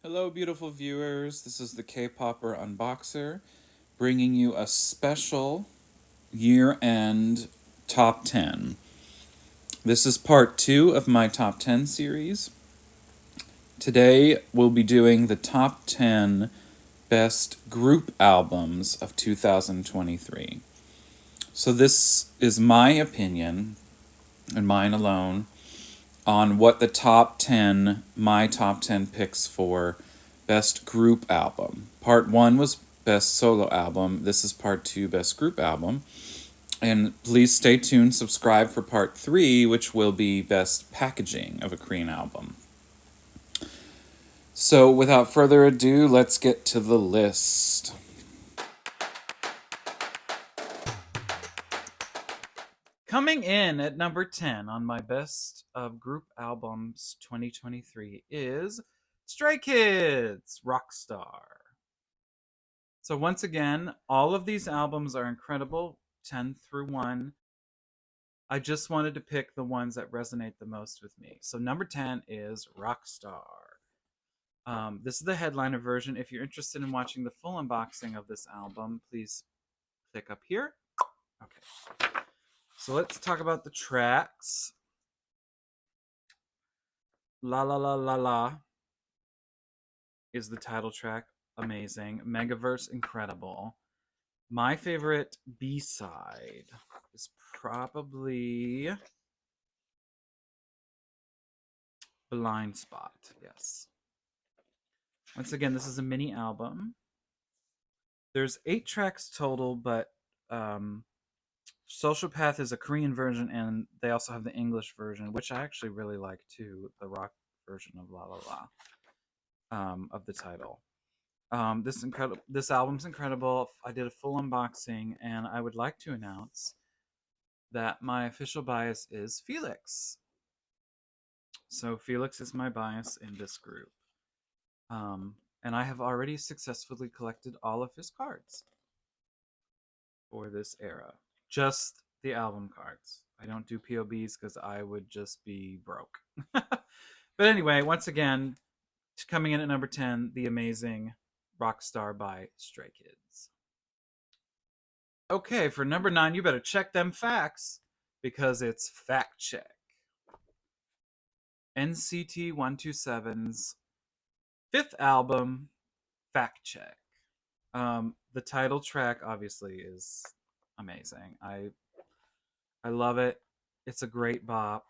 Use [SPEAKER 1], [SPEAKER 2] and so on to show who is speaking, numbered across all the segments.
[SPEAKER 1] Hello, beautiful viewers. This is the K-Popper Unboxer, bringing you a special year-end top 10. This is part 2 of my top 10 series. Today, we'll be doing the top 10 best group albums of 2023. So this is my opinion, and mine alone, on what the my top 10 picks for best group album. Part 1 was best solo album. This is part 2, best group album. And please stay tuned, subscribe for part 3, which will be best packaging of a Korean album. So without further ado, let's get to the list. Coming in at number 10 on my best of group albums 2023 is Stray Kids, Rockstar. So once again, all of these albums are incredible, 10 through 1. I just wanted to pick the ones that resonate the most with me. So number 10 is Rockstar. This is the headliner version. If you're interested in watching the full unboxing of this album, please click up here. Okay. So let's talk about the tracks. La La La La La is the title track. Amazing. Megaverse, incredible. My favorite B-side is probably Blind Spot. Yes. Once again, this is a mini album. There's 8 tracks total, but Social Path is a Korean version, and they also have the English version, which I actually really like too, the rock version of La La La, of the title. This album's incredible. I did a full unboxing, and I would like to announce that my official bias is Felix. So Felix is my bias in this group. And I have already successfully collected all of his cards for this era. Just the album cards. I don't do POBs because I would just be broke. But anyway, once again, coming in at number 10, the amazing Rockstar by Stray Kids. Okay, for number 9, you better check them facts because it's Fact Check. NCT 127's fifth album, Fact Check. The title track obviously is amazing. I love it. It's a great bop.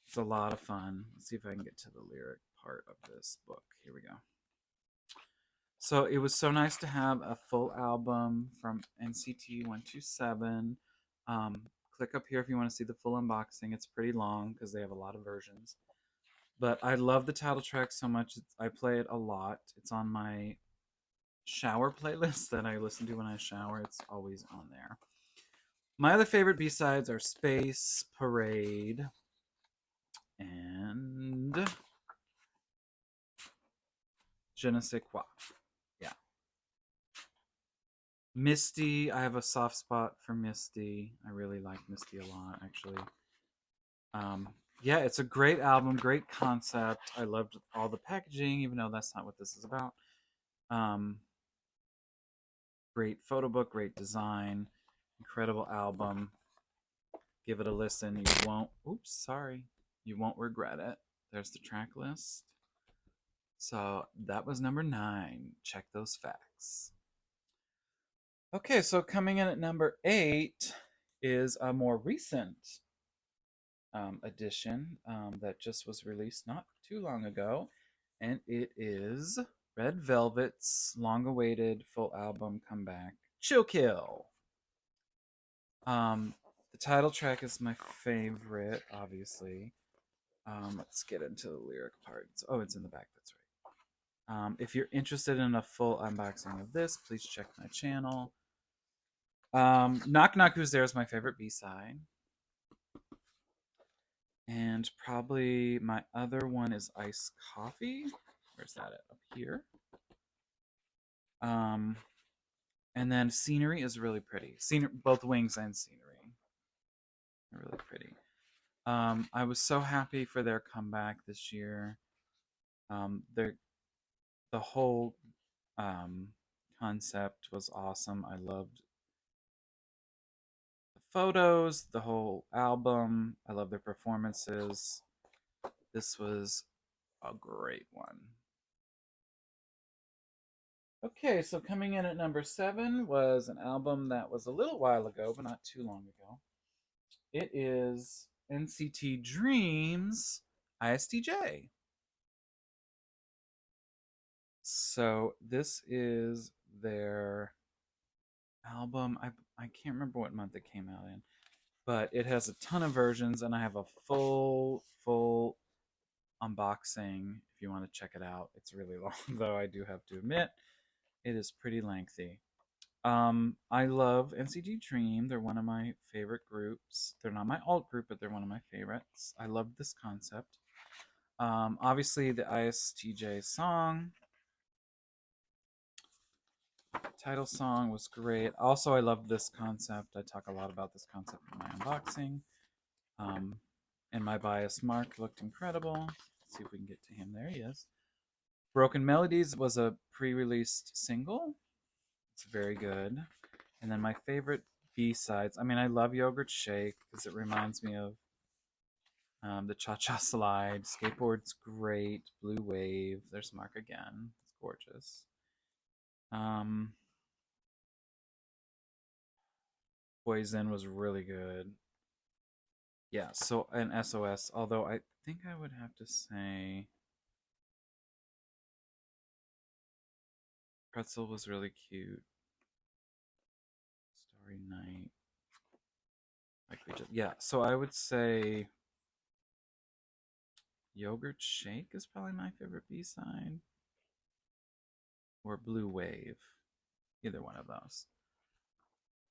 [SPEAKER 1] It's a lot of fun. Let's see if I can get to the lyric part of this book. Here we go. So it was so nice to have a full album from NCT 127. Click up here if you want to see the full unboxing. It's pretty long because they have a lot of versions. But I love the title track so much. I play it a lot. It's on my shower playlist that I listen to when I shower. It's always on there. My other favorite B-sides are Space Parade and Je ne sais quoi. Yeah. Misty, I have a soft spot for Misty. I really like Misty a lot, actually. Yeah, it's a great album, great concept. I loved all the packaging, even though that's not what this is about. Um, Great photo book, great design, incredible album. Give it a listen. You won't, oops, sorry. You won't regret it. There's the track list. So that was number 9. Check those facts. Okay, so coming in at number 8 is a more recent edition that just was released not too long ago, and it is Red Velvet's long-awaited full album comeback, Chill Kill. The title track is my favorite, obviously. Let's get into the lyric parts. Oh, it's in the back. That's right. If you're interested in a full unboxing of this, please check my channel. Knock Knock Who's There is my favorite B-side. And probably my other one is Iced Coffee. Where's that at? Up here. And then Scenery is really pretty. Both Wings and Scenery are really pretty. I was so happy for their comeback this year. They're the whole concept was awesome. I loved the photos, the whole album. I love their performances. This was a great one. Okay, so coming in at number 7 was an album that was a little while ago, but not too long ago. It is NCT Dreams ISTJ. So this is their album. I can't remember what month it came out in, but it has a ton of versions, and I have a full unboxing if you want to check it out. It's really long, though, I do have to admit. It is pretty lengthy. I love NCT Dream. They're one of my favorite groups. They're not my alt group, but they're one of my favorites. I love this concept. Obviously, the ISTJ song, title song was great. Also, I love this concept. I talk a lot about this concept in my unboxing. And my bias Mark looked incredible. Let's see if we can get to him. There he is. Broken Melodies was a pre-released single. It's very good. And then my favorite B-sides. I mean, I love Yogurt Shake because it reminds me of the Cha-Cha Slide. Skateboard's great. Blue Wave. There's Mark again. It's gorgeous. Poison was really good. Yeah, so an SOS, although I think I would have to say Pretzel was really cute. Starry Night. Like we just, yeah, so I would say Yogurt Shake is probably my favorite B-side. Or Blue Wave. Either one of those.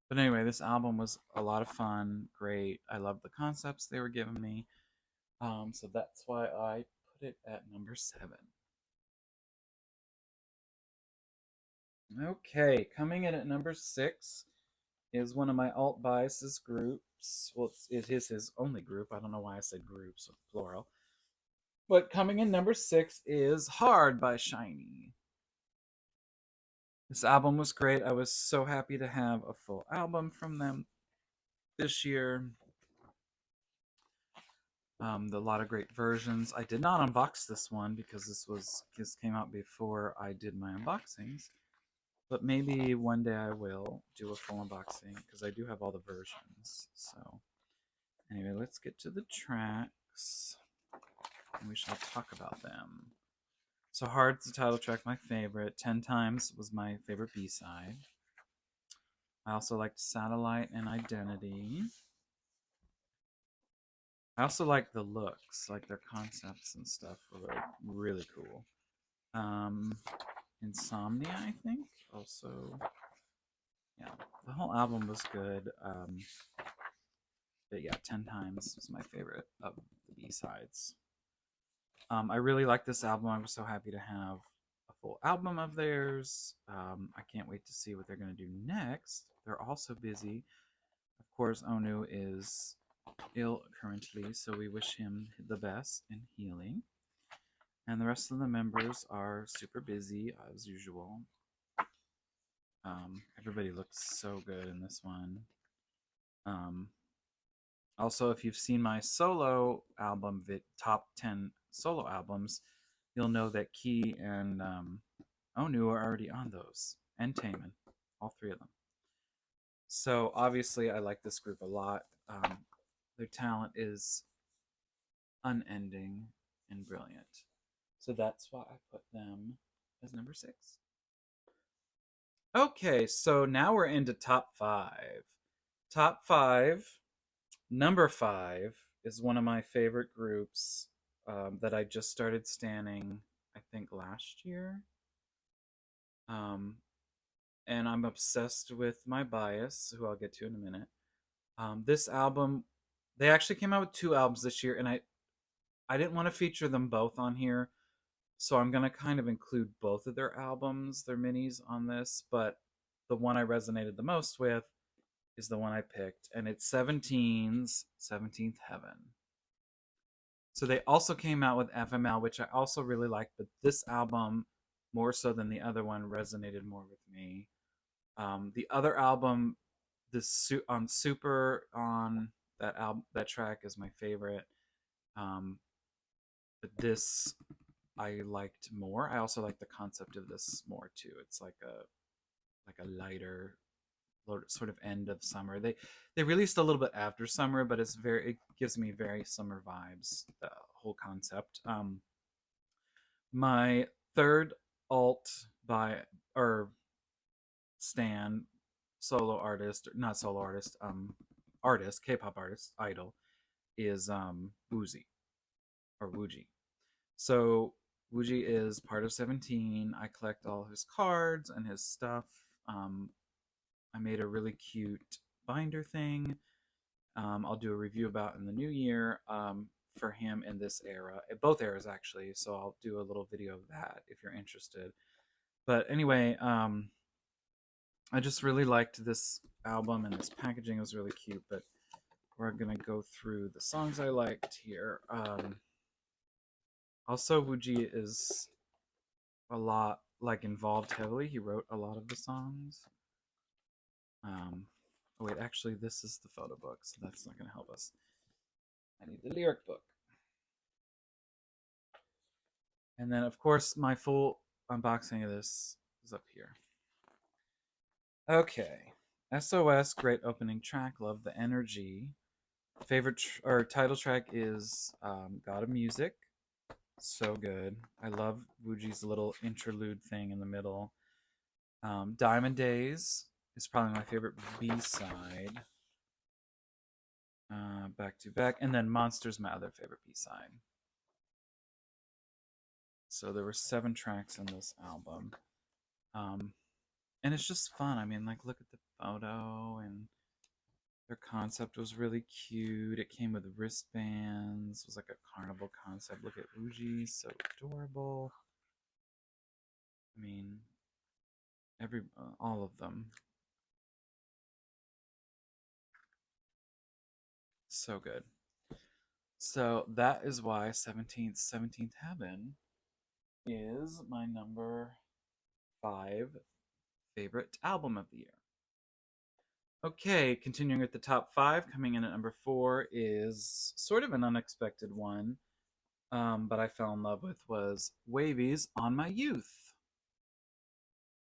[SPEAKER 1] But anyway, this album was a lot of fun, great. I loved the concepts they were giving me. So that's why I put it at number 7. Okay, coming in at number 6 is one of my alt biases groups. Well, it is his only group. I don't know why I said groups, plural. But coming in number 6 is Hard by SHINee. This album was great. I was so happy to have a full album from them this year. A lot of great versions. I did not unbox this one because this came out before I did my unboxings. But maybe one day I will do a full unboxing because I do have all the versions. So anyway, let's get to the tracks and we shall talk about them. So Hard's the title track, my favorite. 10 Times was my favorite B-side. I also liked Satellite and Identity. I also like the looks, like their concepts and stuff were really cool. Insomnia, I think, also. Yeah, the whole album was good. But yeah, 10 Times was my favorite of the B-sides. I really like this album. I was so happy to have a full album of theirs. I can't wait to see what they're going to do next. They're also busy. Of course, Onu is ill currently, so we wish him the best in healing. And the rest of the members are super busy as usual. Everybody looks so good in this one. Also, if you've seen my solo album, top 10 solo albums, you'll know that Key and Onu are already on those, and Taemin, all 3 of them. So obviously, I like this group a lot. Their talent is unending and brilliant. So that's why I put them as number 6. Okay, so now we're into top 5. Top 5, number 5 is one of my favorite groups that I just started standing, I think, last year. And I'm obsessed with my bias, who I'll get to in a minute. This album, they actually came out with 2 albums this year, and I didn't want to feature them both on here, so I'm gonna kind of include both of their albums, their minis, on this. But the one I resonated the most with is the one I picked, and it's 17's 17th Heaven. So they also came out with FML, which I also really like, but this album more so than the other one, resonated more with me. The other album, on Super, on that album, that track is my favorite. Um, but this I liked more. I also like the concept of this more too. It's like a lighter sort of end of summer. They released a little bit after summer, but it gives me very summer vibes. The whole concept. My third alt by or stan solo artist, not solo artist, artist, K-pop artist, idol is Woozi or Wooji. So Wooji is part of 17. I collect all his cards and his stuff. Um, I made a really cute binder thing. I'll do a review about in the new year for him in this era, both eras actually. So I'll do a little video of that if you're interested. But anyway, I just really liked this album and this packaging was really cute. But we're gonna go through the songs I liked here. Also, Wooji is a lot like involved heavily. He wrote a lot of the songs. Oh wait, actually, this is the photo book, so that's not going to help us. I need the lyric book. And then, of course, my full unboxing of this is up here. Okay. SOS, great opening track. Love the energy. Favorite or title track is God of Music. So good. I love Wooji's little interlude thing in the middle. Diamond Days is probably my favorite B-side. Back to back. And then Monster's my other favorite B-side. So there were 7 tracks in this album. And it's just fun. I mean, like, look at the photo, and their concept was really cute. It came with wristbands. It was like a carnival concept. Look at Wooji, so adorable. I mean, all of them. So good. So that is why 17th Heaven is my number 5 favorite album of the year. Okay, continuing with the top 5, coming in at number 4 is sort of an unexpected one, but I fell in love with, was WayV's On My Youth.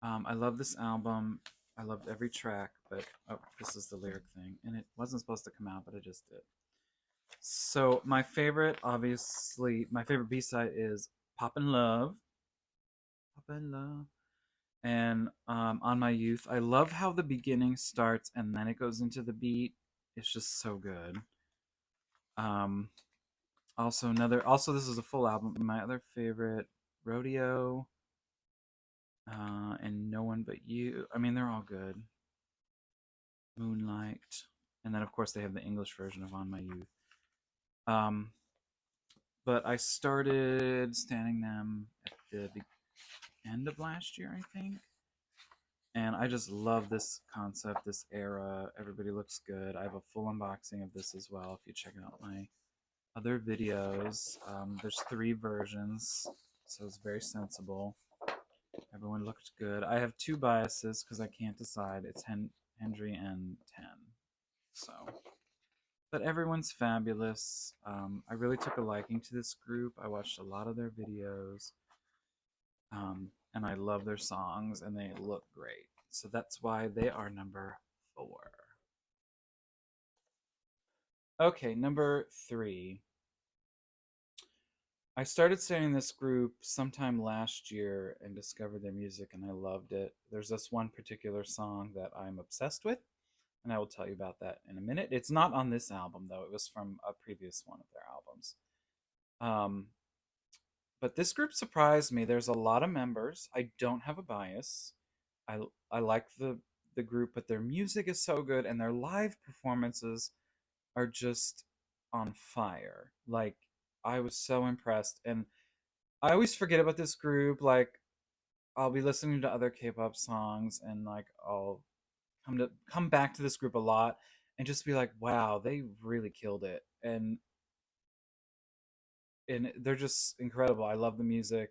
[SPEAKER 1] I love this album. I loved every track, but oh, this is the lyric thing, and it wasn't supposed to come out, but it just did. So my favorite, obviously, my favorite B-side is Poppin' Love. Poppin' Love. And On My Youth, I love how the beginning starts and then it goes into the beat. It's just so good. Um, also this is a full album. My other favorite, Rodeo, and No One But You. I mean, they're all good. Moonlight, and then of course they have the English version of On My Youth. Um, but I started standing them at the end of last year, I think. And I just love this concept, this era. Everybody looks good. I have a full unboxing of this as well if you check out my other videos. There's 3 versions, so it's very sensible. Everyone looked good. I have 2 biases because I can't decide. It's Hendry and 10. So, but everyone's fabulous. I really took a liking to this group. I watched a lot of their videos. And I love their songs, and they look great. So that's why they are number 4. Okay, number 3. I started studying this group sometime last year and discovered their music, and I loved it. There's this one particular song that I'm obsessed with, and I will tell you about that in a minute. It's not on this album, though. It was from a previous one of their albums. Um, but this group surprised me. There's a lot of members. I don't have a bias. I I like the group, but their music is so good and their live performances are just on fire. Like, I was so impressed, and I always forget about this group. Like, I'll be listening to other K-pop songs and like I'll come back to this group a lot and just be like, wow, they really killed it. And they're just incredible. I love the music.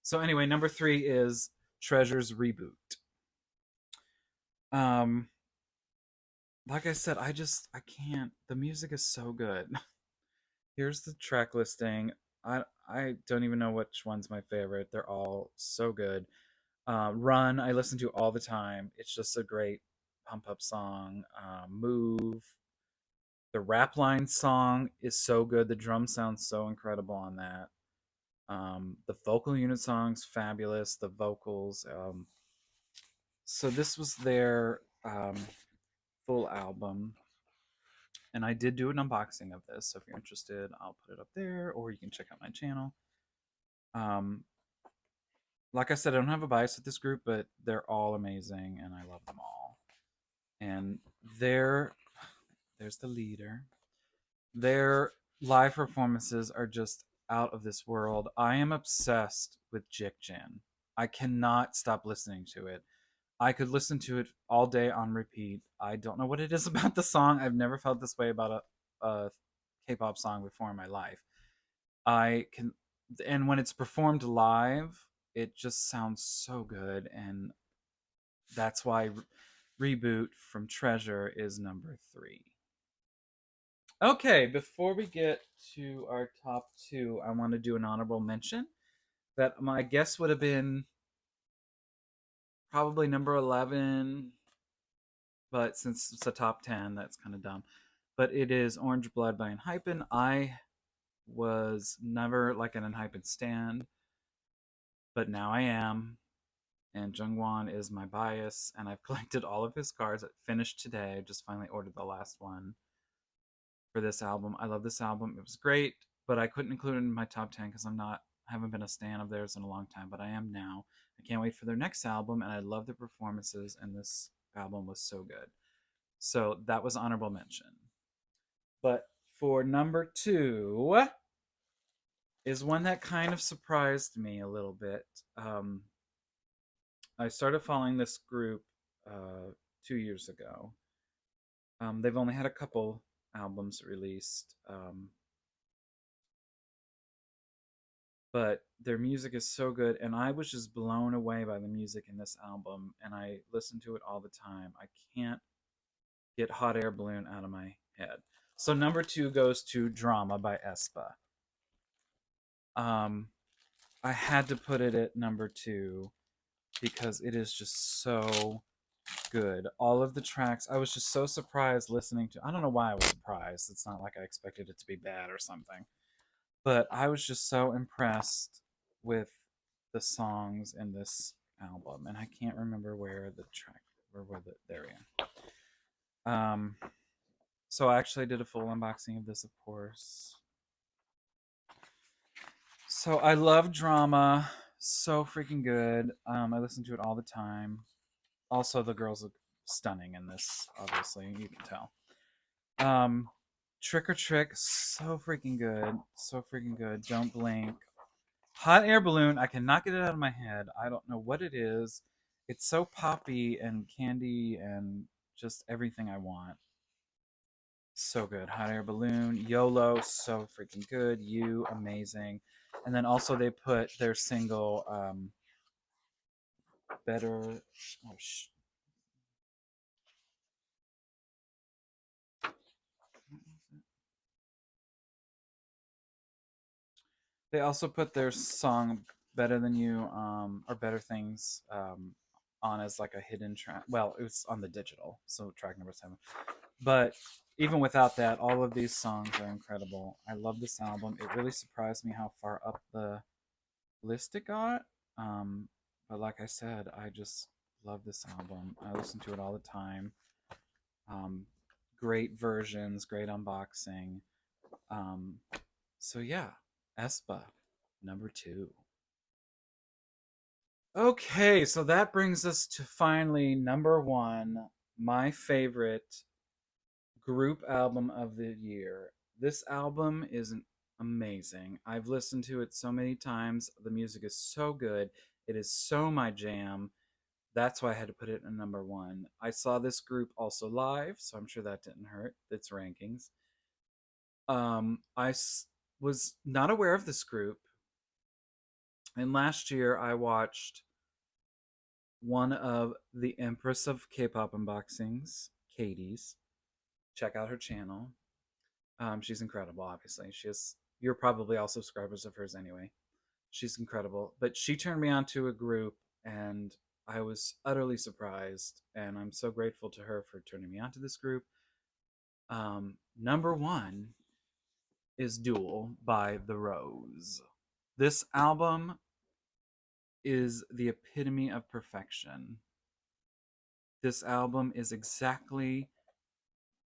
[SPEAKER 1] So anyway, number 3 is Treasure's Reboot. Um, like I said, I can't. The music is so good. Here's the track listing. I don't even know which one's my favorite. They're all so good. Run, I listen to all the time. It's just a great pump up song. Move. The rap line song is so good. The drum sounds so incredible on that. The vocal unit song's fabulous. The vocals. So this was their full album, and I did do an unboxing of this. So if you're interested, I'll put it up there, or you can check out my channel. Um, like I said, I don't have a bias with this group, but they're all amazing, and I love them all. And there's the leader. Their live performances are just out of this world. I am obsessed with Jik Jin. I cannot stop listening to it. I could listen to it all day on repeat. I don't know what it is about the song. I've never felt this way about a K-pop song before in my life. I can, and when it's performed live, it just sounds so good, and that's why Reboot from Treasure is number 3. Okay, before we get to our top 2, I want to do an honorable mention that my guess would have been probably number 11, but since it's a top 10, that's kind of dumb. But it is Orange Blood by Enhypen. I was never like an Enhypen stan, but now I am. And Jungwon is my bias, and I've collected all of his cards. I finished today. Just finally ordered the last one for this album. I love this album. It was great, but I couldn't include it in my top 10 because I haven't been a stan of theirs in a long time, but I am now. I can't wait for their next album, and I love their performances, and this album was so good. So that was honorable mention. But for number 2 is one that kind of surprised me a little bit. I started following this group 2 years ago. They've only had a couple albums released, but their music is so good, and I was just blown away by the music in this album, and I listen to it all the time. I can't get Hot Air Balloon out of my head. So number 2 goes to Drama by aespa. I had to put it at number 2 because it is just so good. All of the tracks, I was just so surprised listening to. I don't know why I was surprised. It's not like I expected it to be bad or something. But I was just so impressed with the songs in this album, and I can't remember where the track or where there we go. So I actually did a full unboxing of this, of course. So I love Drama, so freaking good. I listen to it all the time. Also, the girls look stunning in this. Obviously, you can tell. Trick or Trick, so freaking good, so freaking good. Don't Blink. Hot Air Balloon, I cannot get it out of my head. I don't know what it is. It's so poppy and candy and just everything I want. So good. Hot Air Balloon, YOLO, so freaking good. You, amazing. And then also they put their single, Better. Oh, they also put their song "Better Than You" or "Better Things" on as like a hidden track. Well, it was on the digital, so track number 7. But even without that, all of these songs are incredible. I love this album. It really surprised me how far up the list it got. But like I said, I just love this album. I listen to it all the time. Um, Great versions, great unboxing. Um, so yeah, aespa, number 2. Okay, so that brings us to finally number 1, my favorite group album of the year. This album is amazing. I've listened to it so many times. The music is so good. It is so my jam. That's why I had to put it in number 1. I saw this group also live, so I'm sure that didn't hurt its rankings. I was not aware of this group And last year I watched one of the Empress of K-pop unboxings, Katie's. Check out her channel. She's incredible. Obviously, you're probably all subscribers of hers anyway. She's incredible. But she turned me on to a group, and I was utterly surprised. And I'm so grateful to her for turning me on to this group. Number one is Duel by The Rose. This album is the epitome of perfection. This album is exactly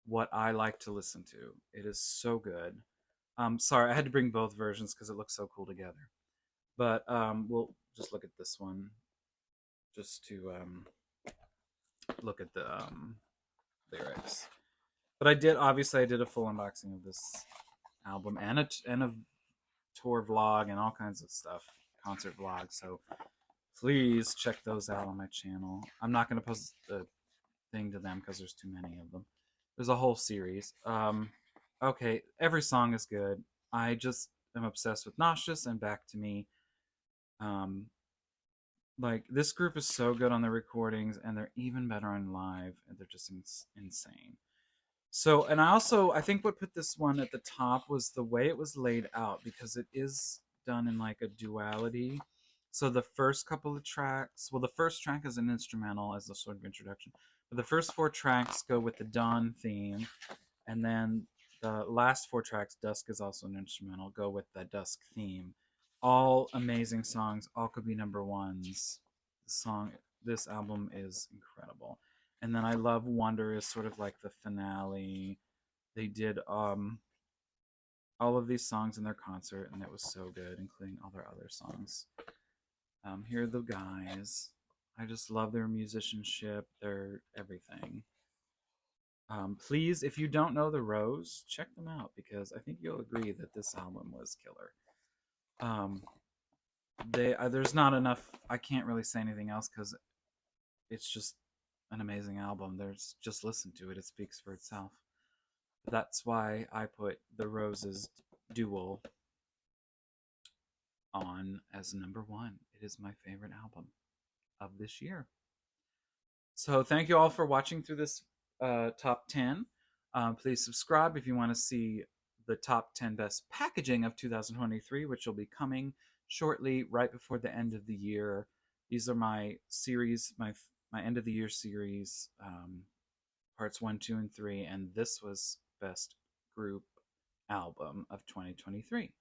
[SPEAKER 1] what I like to listen to. It is so good. Sorry, I had to bring both versions because it looks so cool together. But we'll just look at this one just to look at the lyrics. But I did a full unboxing of this album and a tour vlog and all kinds of stuff, concert vlogs. So please check those out on my channel. I'm not going to post the thing to them because there's too many of them. There's a whole series. Okay, every song is good. I just am obsessed with Nauseous and Back to Me. Like this group is so good on the recordings, and they're even better on live, and they're just insane. So, and I think what put this one at the top was the way it was laid out, because it is done in like a duality. So the first couple of tracks, well, the first track is an instrumental as a sort of introduction, but the first 4 tracks go with the Dawn theme, and then the last 4 tracks, Dusk is also an instrumental, go with the Dusk theme. All amazing songs, all could be number ones. This album is incredible. And then I love Wonder is sort of like the finale. They did all of these songs in their concert, and it was so good, including all their other songs. Here are the guys. I just love their musicianship, their everything. Please, if you don't know The Rose, check them out, because I think you'll agree that this album was killer. There's not enough. I can't really say anything else because it's just an amazing album. Just listen to it; it speaks for itself. That's why I put The Rose's Duel on as number one. It is my favorite album of this year. So thank you all for watching through this top 10. Please subscribe if you want to see the top 10 best packaging of 2023, which will be coming shortly, right before the end of the year. These are my series, my end of the year series, parts 1, 2, and 3, and this was best group album of 2023.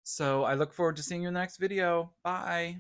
[SPEAKER 1] So I look forward to seeing you in the next video. Bye.